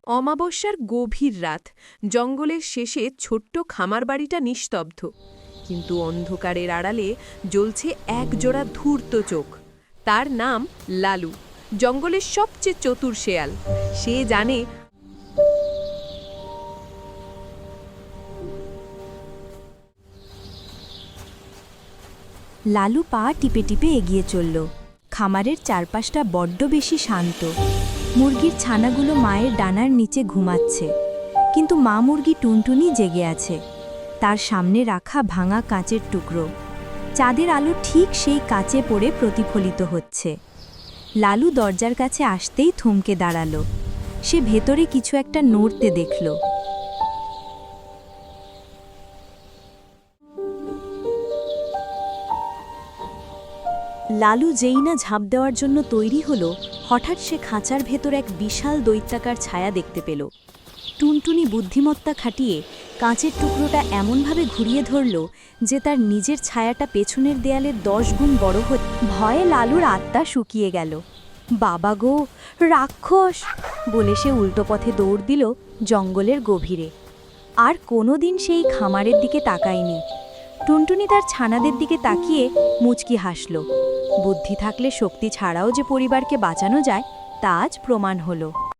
অমাবস্যার গভীর রাত, জঙ্গলের শেষে ছোট্ট খামার বাড়িটা নিস্তব্ধ, কিন্তু অন্ধকারের আড়ালে জ্বলছে একজোড়া ধূর্ত চোখ। তার নাম লালু, জঙ্গলের সবচেয়ে চতুর শেয়াল। সে জানে লালু পা টিপে টিপে এগিয়ে চলল। খামারের চারপাশটা বড্ড বেশি শান্ত। মুরগির ছানাগুলো মায়ের ডানার নিচে ঘুমাচ্ছে, কিন্তু মা মুরগি টুনটুনি জেগে আছে। তার সামনে রাখা ভাঙা কাঁচের টুকরো, চাঁদের আলো ঠিক সেই কাঁচে পড়ে প্রতিফলিত হচ্ছে। লালু দরজার কাছে আসতেই থমকে দাঁড়ালো। সে ভেতরে কিছু একটা নড়তে দেখল। লালু যেই না ঝাঁপ দেওয়ার জন্য তৈরি হলো, হঠাৎ সে খাঁচার ভেতর এক বিশাল দৈত্যাকার ছায়া দেখতে পেল। টুনটুনি বুদ্ধিমত্তা খাটিয়ে কাঁচের টুকরোটা এমনভাবে ঘুরিয়ে ধরল যে তার নিজের ছায়াটা পেছনের দেয়ালের 10 গুণ বড় হয়ে। ভয়ে লালুর আত্মা শুকিয়ে গেল। বাবা গো, রাক্ষস বলে সে উল্টো পথে দৌড় দিল জঙ্গলের গভীরে। আর কোনোদিন সেই খামারের দিকে তাকায়নি। টুনটুনি তার ছানাদের দিকে তাকিয়ে মুচকি হাসল। বুদ্ধি থাকলে শক্তি ছাড়াও যে পরিবারকে বাঁচানো যায় তা আজ প্রমাণ হলো।